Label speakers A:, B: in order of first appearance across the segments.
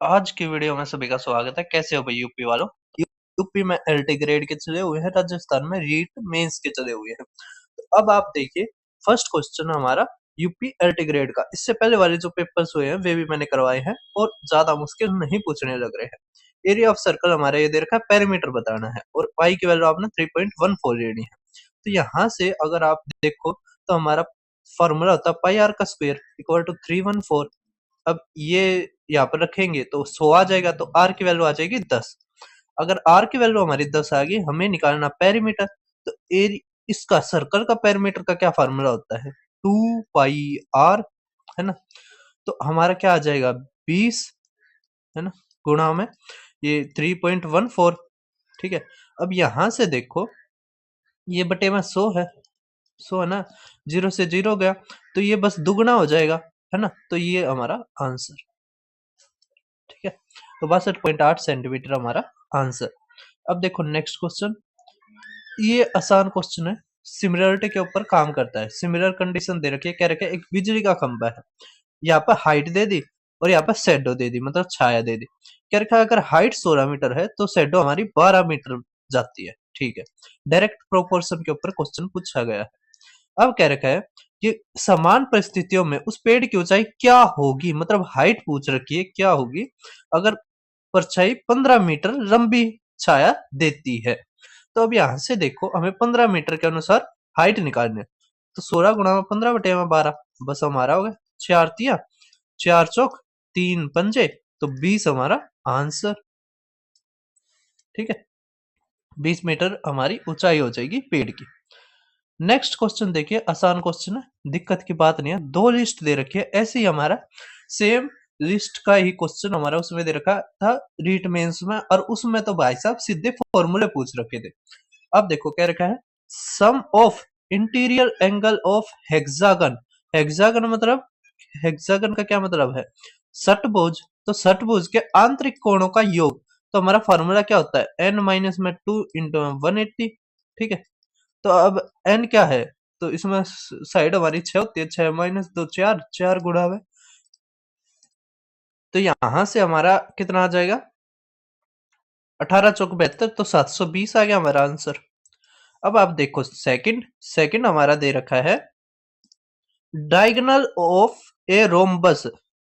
A: आज की वीडियो में सभी का स्वागत है। कैसे हो भाई यूपी वालों? यूपी में एलटी ग्रेड के चले हुए हैं, राजस्थान में रीट मेंस के चले हुए हैं। तो अब आप देखिए, फर्स्ट क्वेश्चन हमारा यूपी एलटी ग्रेड का। इससे पहले वाले जो पेपर्स हुए हैं वे भी मैंने करवाए हैं और ज्यादा मुश्किल नहीं पूछने लग रहे हैं। एरिया ऑफ सर्कल हमारा ये दे रखा है, पेरीमीटर बताना है और पाई की वैल्यू आपने 3.14 लेनी है। तो यहाँ से अगर आप देखो तो हमारा फॉर्मूला होता है पाई आर का स्क्वायर इक्वल टू 314। अब ये यहाँ पर रखेंगे तो 100 आ जाएगा, तो आर की वैल्यू आ जाएगी 10। अगर आर की वैल्यू हमारी 10 आ गई, हमें निकालना पेरीमीटर। तो इसका सर्कल का पेरीमीटर का क्या फार्मूला होता है? 2 पाई आर, है ना। तो हमारा क्या आ जाएगा? 20, है ना, गुणा में ये 3.14। ठीक है। अब यहां से देखो, ये बटे में 100 है, 100 है ना, 0 से 0 गया तो ये बस दुगना हो जाएगा, है ना। तो ये हमारा आंसर, ठीक है। तो 62.8 सेंटीमीटर हमारा आंसर। अब देखो नेक्स्ट क्वेश्चन, ये आसान क्वेश्चन है, सिमिलरिटी के ऊपर काम करता है। सिमिलर कंडीशन दे रखी है, कह रखे एक बिजली का खंभा है, यहाँ पर हाइट दे दी और यहाँ पर शेडो दे दी, मतलब छाया दे दी। कह रखा अगर हाइट 16 मीटर है तो शेडो हमारी 12 मीटर जाती है, ठीक है। डायरेक्ट प्रोपोर्शन के ऊपर क्वेश्चन पूछा गया है। अब कह रखा है कि समान परिस्थितियों में उस पेड़ की ऊंचाई क्या होगी, मतलब हाइट पूछ रखी है क्या होगी अगर परछाई 15 मीटर लंबी छाया देती है। तो अब यहां से देखो, हमें 15 मीटर के अनुसार हाइट निकालनी है। तो 16 गुणा में 15 बटे में 12, बस हमारा हो गया 4 तिया 4 चौक 3 पंजे, तो 20 हमारा आंसर, ठीक है। 20 मीटर हमारी ऊंचाई हो जाएगी पेड़ की। नेक्स्ट क्वेश्चन देखिए, आसान क्वेश्चन है, दिक्कत की बात नहीं है। दो लिस्ट दे रखी है, ऐसे ही हमारा सेम लिस्ट का ही क्वेश्चन हमारा उसमें दे रखा था रीट मेंस में, और उसमें तो भाई साहब सीधे फॉर्मूले पूछ रखे थे। अब देखो कह रखा है sum of interior angle of hexagon. Hexagon मतलब, हेक्सागन का क्या मतलब है? षटभुज। तो षटभुज के आंतरिक कोणों का योग। तो हमारा फॉर्मूला क्या होता है? n माइनस में 2 इंटू 180, ठीक है। तो अब n क्या है? तो इसमें साइड हमारी 6 होती है, 6 माइनस 2 4, 4 गुणा में, तो यहां से हमारा कितना आ जाएगा? 18 चौक 72, तो 720 आ गया हमारा आंसर। अब आप देखो सेकंड, सेकंड हमारा दे रखा है diagonal of a rhombus.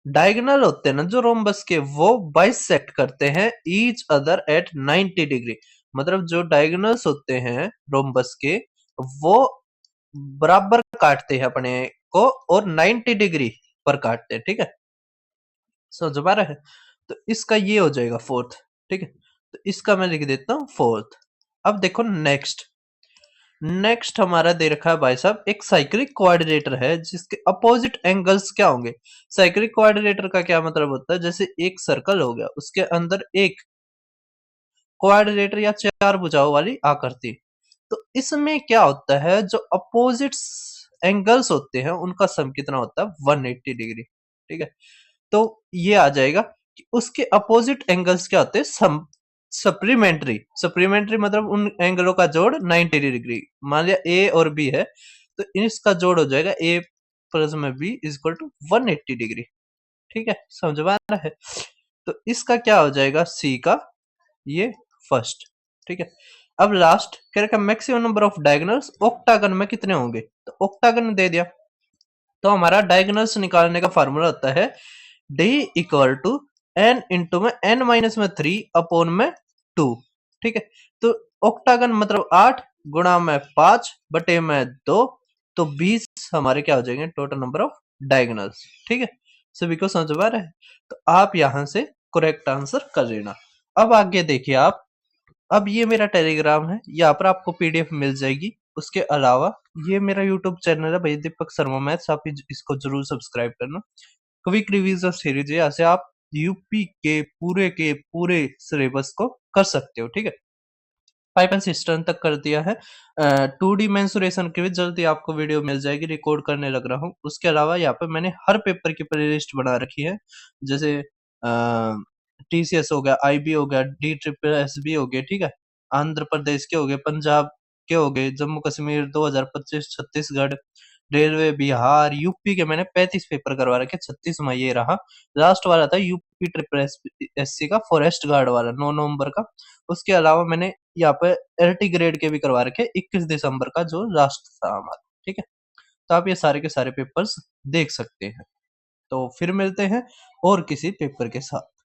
A: Diagonal होते हैं ना जो रोम्बस के, वो बाइसेक्ट करते हैं ईच अदर एट 90 डिग्री। मतलब जो डायगोनल्स होते हैं रोम्बस के, वो बराबर काटते हैं अपने को और 90 डिग्री पर काटते हैं, ठीक है। समझ पा रहे हैं? तो इसका ये हो जाएगा फोर्थ, ठीक है। तो इसका मैं लिख देता हूं फोर्थ। अब देखो नेक्स्ट, नेक्स्ट हमारा दे रखा है भाई साहब एक साइक्लिक कोऑर्डिनेटर है जिसके अपोजिट एंगल्स क्या होंगे। साइक्लिक कोऑर्डिनेटर का क्या मतलब होता है? जैसे एक सर्कल हो गया, उसके अंदर एक कोऑर्डिनेटर या चार भुजाओं वाली आकृति। तो इसमें क्या होता है, जो अपोजिट एंगल्स होते हैं उनका सम कितना होता है? 180 डिग्री, ठीक है। तो ये आ जाएगा कि उसके अपोजिट एंगल्स क्या होते हैं? सम सप्लीमेंट्री। सप्लीमेंट्री मतलब उन एंगलों का जोड़ 90 डिग्री। मान लिया ए और बी है, तो इसका जोड़ हो जाएगा ए प्लस में बी इज इक्वल टू 180 डिग्री, ठीक है। समझ में आ रहा है? तो इसका क्या हो जाएगा? सी का ये फर्स्ट, ठीक है। अब लास्ट कह रखा maximum number of diagonals octagon में कितने होंगे? तो ऑक्टागन दे दिया, तो हमारा डायगोनल्स निकालने का फार्मूला होता है d equal to n into में एन माइनस में 3 अपॉन में 2, ठीक है। तो ऑक्टागन मतलब 8 गुणा में 5 बटे में 2, तो 20 हमारे क्या हो जाएंगे टोटल नंबर ऑफ डायगोनल्स, ठीक है। सभी को समझ में आ रहा है? तो आप यहां से करेक्ट आंसर कर लेना। अब आगे देखिए आप, अब ये मेरा टेलीग्राम है, यहाँ पर आपको पीडीएफ मिल जाएगी। उसके अलावा ये मेरा यूट्यूब चैनल है भाई दीपक शर्मा मैथ्स, आप इसको जरूर सब्सक्राइब करना। क्विक रिवीजन सीरीज है, यहाँ से आप यूपी के पूरे सिलेबस को कर सकते हो, ठीक है। पाइपन सिस्टम तक कर दिया है। 2D मेंसुरेशन की भी जल्दी आपको वीडियो मिल जाएगी, रिकॉर्ड करने लग रहा हूँ। उसके अलावा यहाँ पे मैंने हर पेपर की प्लेलिस्ट बना रखी है, जैसे टीसीएस हो गया, आईबी हो गया, डी ट्रिपल एस बी हो गए, ठीक है, आंध्र प्रदेश के हो गए, पंजाब के हो गए, जम्मू कश्मीर 2025 छत्तीसगढ़, रेलवे बिहार यूपी के मैंने 35 पेपर करवा रखे, 36वां ये रहा। लास्ट वाला था यूपी ट्रिपल एससी का फॉरेस्ट गार्ड वाला 9 नवंबर का। उसके अलावा मैंने यहाँ पे एलटी ग्रेड के भी करवा रखे 21 दिसंबर का, जो लास्ट था हमारा। ठीक है, तो आप ये सारे के सारे पेपर्स देख सकते हैं। तो फिर मिलते हैं और किसी पेपर के साथ।